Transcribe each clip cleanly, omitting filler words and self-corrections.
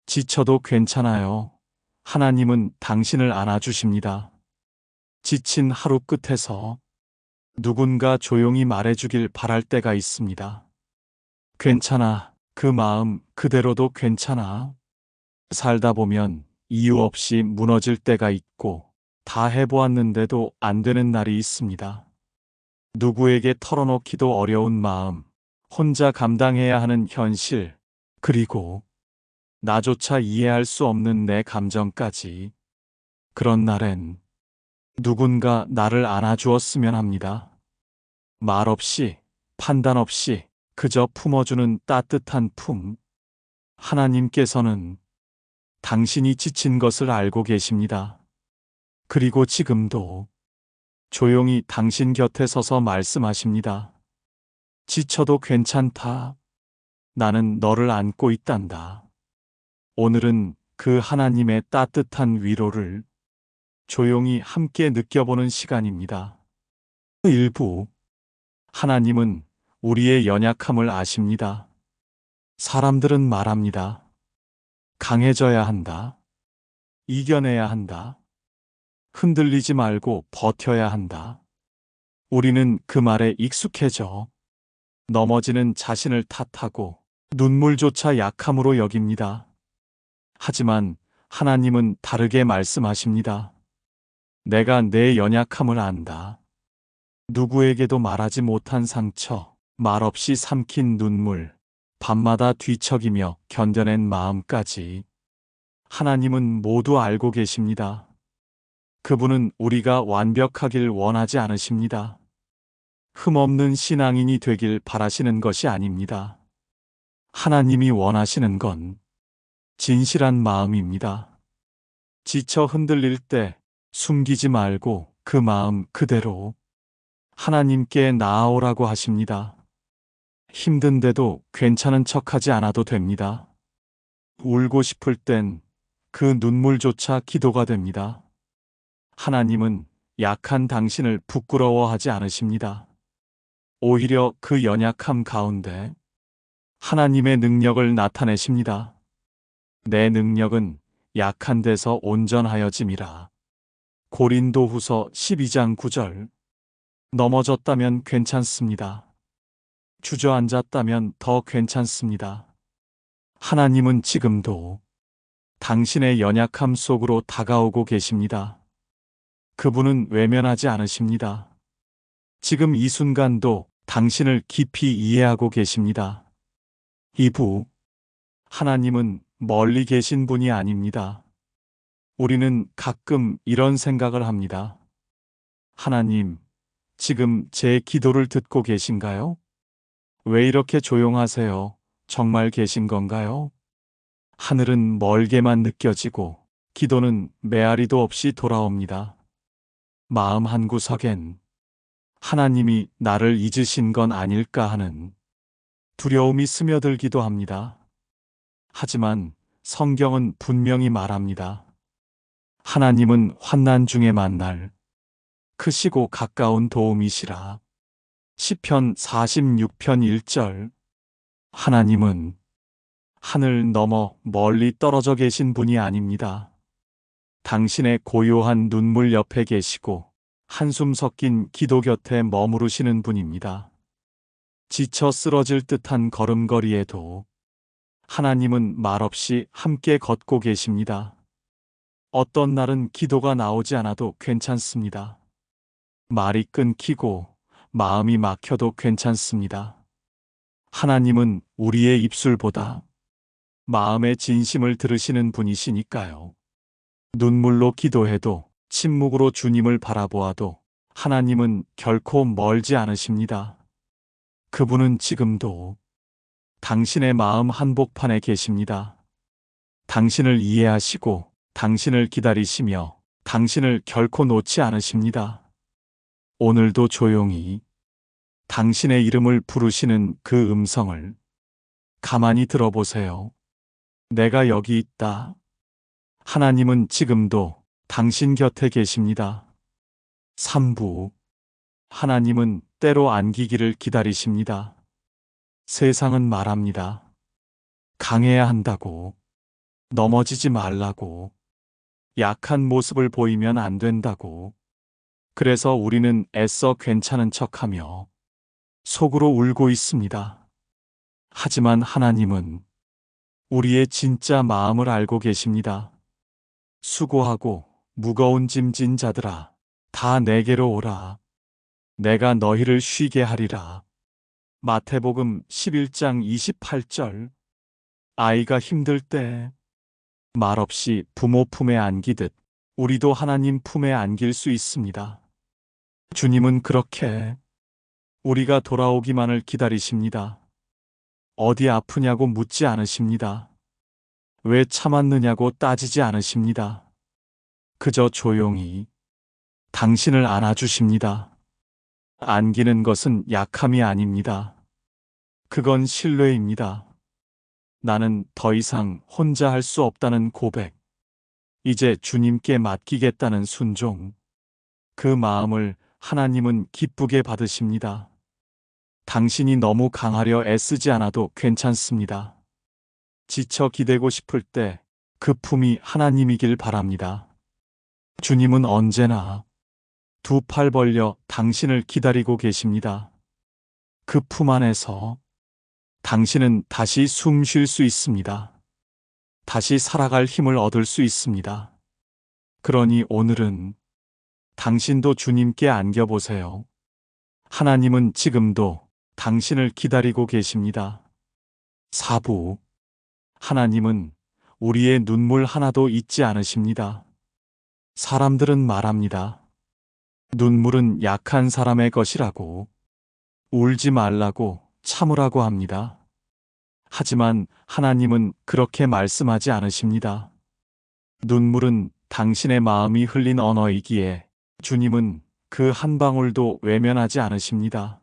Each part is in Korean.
지쳐도 괜찮아요. 하나님은 당신을 안아주십니다. 지친 하루 끝에서 누군가 조용히 말해주길 바랄 때가 있습니다. 괜찮아. 그 마음 그대로도 괜찮아. 살다 보면 이유 없이 무너질 때가 있고 다 해보았는데도 안 되는 날이 있습니다. 누구에게 털어놓기도 어려운 마음, 혼자 감당해야 하는 현실, 그리고 나조차 이해할 수 없는 내 감정까지. 그런 날엔 누군가 나를 안아주었으면 합니다. 말 없이, 판단 없이 그저 품어주는 따뜻한 품. 하나님께서는 당신이 지친 것을 알고 계십니다. 그리고 지금도 조용히 당신 곁에 서서 말씀하십니다. 지쳐도 괜찮다. 나는 너를 안고 있단다. 오늘은 그 하나님의 따뜻한 위로를 조용히 함께 느껴보는 시간입니다. 일부 하나님은 우리의 연약함을 아십니다. 사람들은 말합니다. 강해져야 한다. 이겨내야 한다. 흔들리지 말고 버텨야 한다. 우리는 그 말에 익숙해져 넘어지는 자신을 탓하고 눈물조차 약함으로 여깁니다. 하지만 하나님은 다르게 말씀하십니다. 내가 내 연약함을 안다. 누구에게도 말하지 못한 상처, 말없이 삼킨 눈물, 밤마다 뒤척이며 견뎌낸 마음까지 하나님은 모두 알고 계십니다. 그분은 우리가 완벽하길 원하지 않으십니다. 흠없는 신앙인이 되길 바라시는 것이 아닙니다. 하나님이 원하시는 건 진실한 마음입니다. 지쳐 흔들릴 때 숨기지 말고 그 마음 그대로 하나님께 나아오라고 하십니다. 힘든데도 괜찮은 척하지 않아도 됩니다. 울고 싶을 땐 그 눈물조차 기도가 됩니다. 하나님은 약한 당신을 부끄러워하지 않으십니다. 오히려 그 연약함 가운데 하나님의 능력을 나타내십니다. 내 능력은 약한 데서 온전하여짐이라. 고린도후서 12장 9절. 넘어졌다면 괜찮습니다. 주저앉았다면 더 괜찮습니다. 하나님은 지금도 당신의 연약함 속으로 다가오고 계십니다. 그분은 외면하지 않으십니다. 지금 이 순간도 당신을 깊이 이해하고 계십니다. 이부 하나님은 멀리 계신 분이 아닙니다. 우리는 가끔 이런 생각을 합니다. 하나님, 지금 제 기도를 듣고 계신가요? 왜 이렇게 조용하세요? 정말 계신 건가요? 하늘은 멀게만 느껴지고 기도는 메아리도 없이 돌아옵니다. 마음 한구석엔 하나님이 나를 잊으신 건 아닐까 하는 두려움이 스며들기도 합니다. 하지만 성경은 분명히 말합니다. 하나님은 환난 중에 만날 크시고 가까운 도움이시라. 시편 46편 1절. 하나님은 하늘 넘어 멀리 떨어져 계신 분이 아닙니다. 당신의 고요한 눈물 옆에 계시고 한숨 섞인 기도 곁에 머무르시는 분입니다. 지쳐 쓰러질 듯한 걸음걸이에도 하나님은 말없이 함께 걷고 계십니다. 어떤 날은 기도가 나오지 않아도 괜찮습니다. 말이 끊기고 마음이 막혀도 괜찮습니다. 하나님은 우리의 입술보다 마음의 진심을 들으시는 분이시니까요. 눈물로 기도해도 침묵으로 주님을 바라보아도 하나님은 결코 멀지 않으십니다. 그분은 지금도 당신의 마음 한복판에 계십니다. 당신을 이해하시고 당신을 기다리시며 당신을 결코 놓지 않으십니다. 오늘도 조용히 당신의 이름을 부르시는 그 음성을 가만히 들어보세요. 내가 여기 있다. 하나님은 지금도 당신 곁에 계십니다. 3부 하나님은 때로 안기기를 기다리십니다. 세상은 말합니다. 강해야 한다고. 넘어지지 말라고, 약한 모습을 보이면 안 된다고. 그래서 우리는 애써 괜찮은 척하며 속으로 울고 있습니다. 하지만 하나님은 우리의 진짜 마음을 알고 계십니다. 수고하고 무거운 짐진 자들아, 다 내게로 오라. 내가 너희를 쉬게 하리라. 마태복음 11장 28절. 아이가 힘들 때 말없이 부모 품에 안기듯 우리도 하나님 품에 안길 수 있습니다. 주님은 그렇게 우리가 돌아오기만을 기다리십니다. 어디 아프냐고 묻지 않으십니다. 왜 참았느냐고 따지지 않으십니다. 그저 조용히 당신을 안아주십니다. 안기는 것은 약함이 아닙니다. 그건 신뢰입니다. 나는 더 이상 혼자 할 수 없다는 고백, 이제 주님께 맡기겠다는 순종, 그 마음을 하나님은 기쁘게 받으십니다. 당신이 너무 강하려 애쓰지 않아도 괜찮습니다. 지쳐 기대고 싶을 때 그 품이 하나님이길 바랍니다. 주님은 언제나 두 팔 벌려 당신을 기다리고 계십니다. 그 품 안에서 당신은 다시 숨 쉴 수 있습니다. 다시 살아갈 힘을 얻을 수 있습니다. 그러니 오늘은 당신도 주님께 안겨보세요. 하나님은 지금도 당신을 기다리고 계십니다. 4부. 하나님은 우리의 눈물 하나도 잊지 않으십니다. 사람들은 말합니다. 눈물은 약한 사람의 것이라고, 울지 말라고, 참으라고 합니다. 하지만 하나님은 그렇게 말씀하지 않으십니다. 눈물은 당신의 마음이 흘린 언어이기에 주님은 그 한 방울도 외면하지 않으십니다.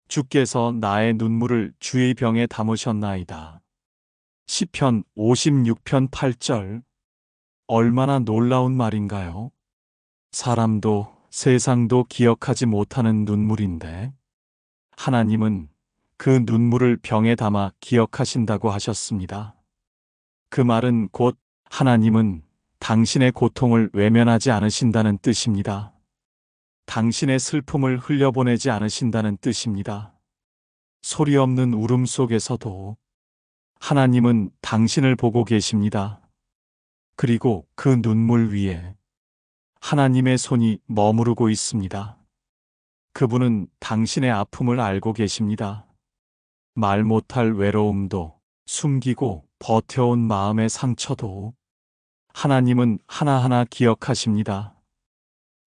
주께서 나의 눈물을 주의 병에 담으셨나이다. 시편 56편 8절. 얼마나 놀라운 말인가요? 사람도 세상도 기억하지 못하는 눈물인데 하나님은 그 눈물을 병에 담아 기억하신다고 하셨습니다. 그 말은 곧 하나님은 당신의 고통을 외면하지 않으신다는 뜻입니다. 당신의 슬픔을 흘려보내지 않으신다는 뜻입니다. 소리 없는 울음 속에서도 하나님은 당신을 보고 계십니다. 그리고 그 눈물 위에 하나님의 손이 머무르고 있습니다. 그분은 당신의 아픔을 알고 계십니다. 말 못할 외로움도 숨기고 버텨온 마음의 상처도 하나님은 하나하나 기억하십니다.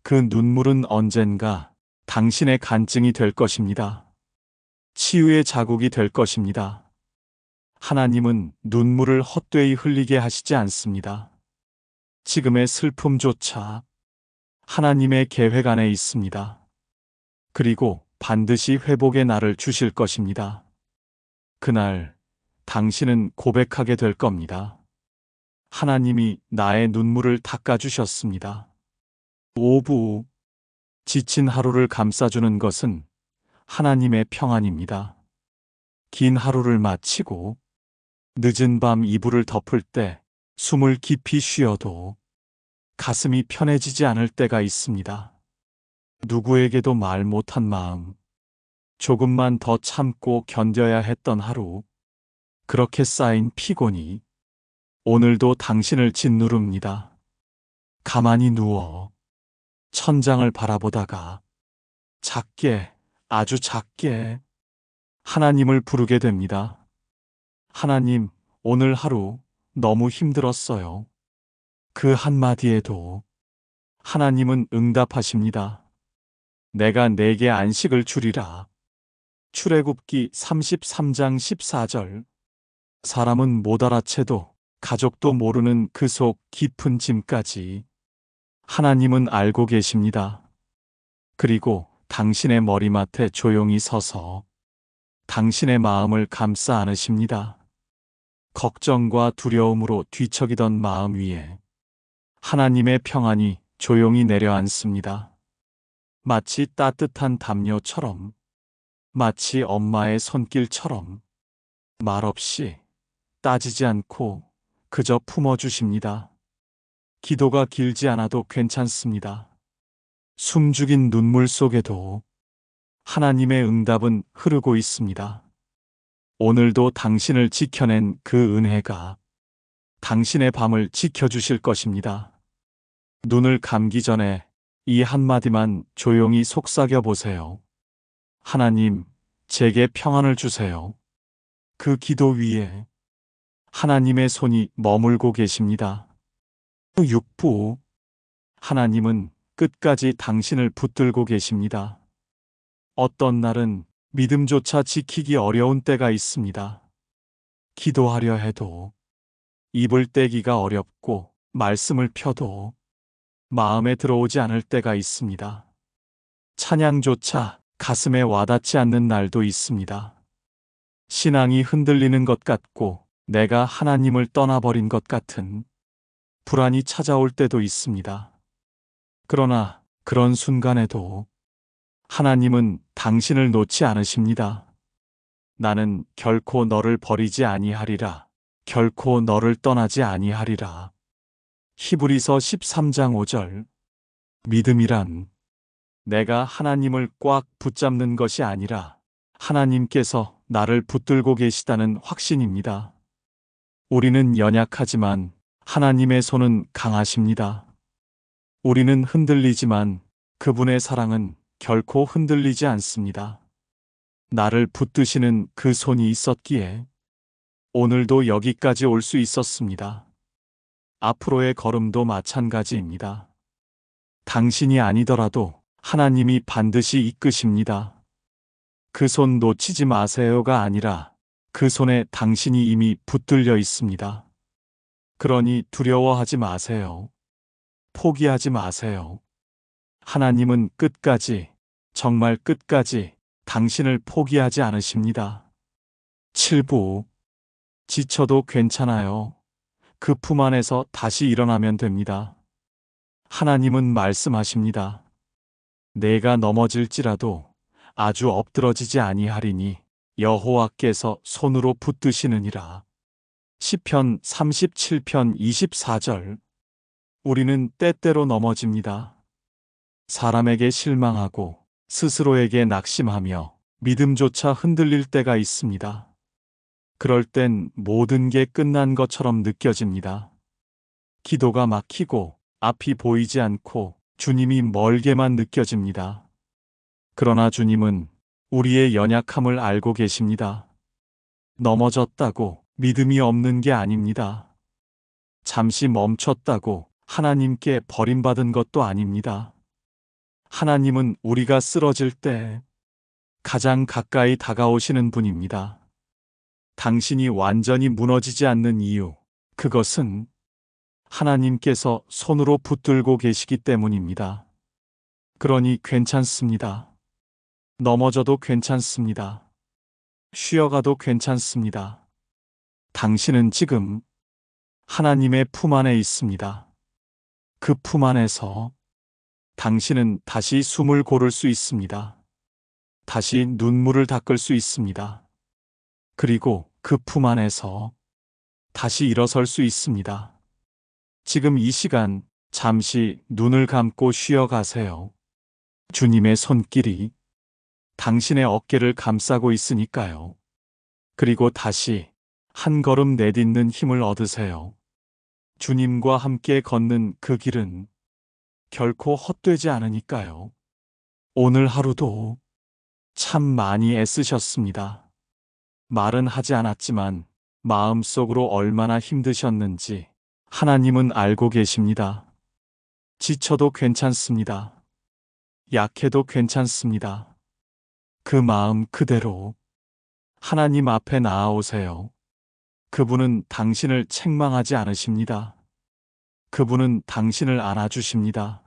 그 눈물은 언젠가 당신의 간증이 될 것입니다. 치유의 자국이 될 것입니다. 하나님은 눈물을 헛되이 흘리게 하시지 않습니다. 지금의 슬픔조차 하나님의 계획 안에 있습니다. 그리고 반드시 회복의 날을 주실 것입니다. 그날 당신은 고백하게 될 겁니다. 하나님이 나의 눈물을 닦아주셨습니다. 5부. 지친 하루를 감싸주는 것은 하나님의 평안입니다. 긴 하루를 마치고 늦은 밤 이불을 덮을 때 숨을 깊이 쉬어도 가슴이 편해지지 않을 때가 있습니다. 누구에게도 말 못한 마음, 조금만 더 참고 견뎌야 했던 하루, 그렇게 쌓인 피곤이 오늘도 당신을 짓누릅니다. 가만히 누워 천장을 바라보다가 작게, 아주 작게 하나님을 부르게 됩니다. 하나님, 오늘 하루 너무 힘들었어요. 그 한마디에도 하나님은 응답하십니다. 내가 내게 안식을 주리라. 출애굽기 33장 14절. 사람은 못 알아채도 가족도 모르는 그 속 깊은 짐까지 하나님은 알고 계십니다. 그리고 당신의 머리맡에 조용히 서서 당신의 마음을 감싸 안으십니다. 걱정과 두려움으로 뒤척이던 마음 위에 하나님의 평안이 조용히 내려앉습니다. 마치 따뜻한 담요처럼, 마치 엄마의 손길처럼 말없이 따지지 않고 그저 품어주십니다. 기도가 길지 않아도 괜찮습니다. 숨죽인 눈물 속에도 하나님의 응답은 흐르고 있습니다. 오늘도 당신을 지켜낸 그 은혜가 당신의 밤을 지켜주실 것입니다. 눈을 감기 전에 이 한마디만 조용히 속삭여 보세요. 하나님, 제게 평안을 주세요. 그 기도 위에 하나님의 손이 머물고 계십니다. 6부 하나님은 끝까지 당신을 붙들고 계십니다. 어떤 날은 믿음조차 지키기 어려운 때가 있습니다. 기도하려 해도 입을 떼기가 어렵고 말씀을 펴도 마음에 들어오지 않을 때가 있습니다. 찬양조차 가슴에 와닿지 않는 날도 있습니다. 신앙이 흔들리는 것 같고 내가 하나님을 떠나버린 것 같은 불안이 찾아올 때도 있습니다. 그러나 그런 순간에도 하나님은 당신을 놓지 않으십니다. 나는 결코 너를 버리지 아니하리라. 결코 너를 떠나지 아니하리라. 히브리서 13장 5절. 믿음이란 내가 하나님을 꽉 붙잡는 것이 아니라 하나님께서 나를 붙들고 계시다는 확신입니다. 우리는 연약하지만 하나님의 손은 강하십니다. 우리는 흔들리지만 그분의 사랑은 결코 흔들리지 않습니다. 나를 붙드시는 그 손이 있었기에 오늘도 여기까지 올 수 있었습니다. 앞으로의 걸음도 마찬가지입니다. 당신이 아니더라도 하나님이 반드시 이끄십니다. 그 손 놓치지 마세요가 아니라 그 손에 당신이 이미 붙들려 있습니다. 그러니 두려워하지 마세요. 포기하지 마세요. 하나님은 끝까지, 정말 끝까지 당신을 포기하지 않으십니다. 7부 지쳐도 괜찮아요. 그 품 안에서 다시 일어나면 됩니다. 하나님은 말씀하십니다. 내가 넘어질지라도 아주 엎드러지지 아니하리니 여호와께서 손으로 붙드시느니라. 시편 37편 24절. 우리는 때때로 넘어집니다. 사람에게 실망하고 스스로에게 낙심하며 믿음조차 흔들릴 때가 있습니다. 그럴 땐 모든 게 끝난 것처럼 느껴집니다. 기도가 막히고 앞이 보이지 않고 주님이 멀게만 느껴집니다. 그러나 주님은 우리의 연약함을 알고 계십니다. 넘어졌다고 믿음이 없는 게 아닙니다. 잠시 멈췄다고 하나님께 버림받은 것도 아닙니다. 하나님은 우리가 쓰러질 때 가장 가까이 다가오시는 분입니다. 당신이 완전히 무너지지 않는 이유, 그것은 하나님께서 손으로 붙들고 계시기 때문입니다. 그러니 괜찮습니다. 넘어져도 괜찮습니다. 쉬어가도 괜찮습니다. 당신은 지금 하나님의 품 안에 있습니다. 그 품 안에서 당신은 다시 숨을 고를 수 있습니다. 다시 눈물을 닦을 수 있습니다. 그리고 그 품 안에서 다시 일어설 수 있습니다. 지금 이 시간 잠시 눈을 감고 쉬어가세요. 주님의 손길이 당신의 어깨를 감싸고 있으니까요. 그리고 다시 한 걸음 내딛는 힘을 얻으세요. 주님과 함께 걷는 그 길은 결코 헛되지 않으니까요. 오늘 하루도 참 많이 애쓰셨습니다. 말은 하지 않았지만 마음속으로 얼마나 힘드셨는지 하나님은 알고 계십니다. 지쳐도 괜찮습니다. 약해도 괜찮습니다. 그 마음 그대로 하나님 앞에 나아오세요. 그분은 당신을 책망하지 않으십니다. 그분은 당신을 안아주십니다.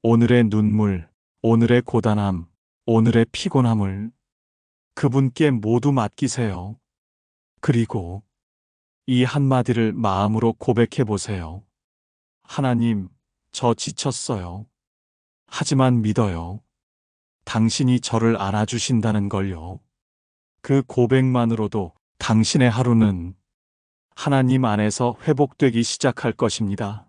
오늘의 눈물, 오늘의 고단함, 오늘의 피곤함을 그분께 모두 맡기세요. 그리고 이 한마디를 마음으로 고백해 보세요. 하나님, 저 지쳤어요. 하지만 믿어요. 당신이 저를 안아주신다는 걸요. 그 고백만으로도 당신의 하루는 하나님 안에서 회복되기 시작할 것입니다.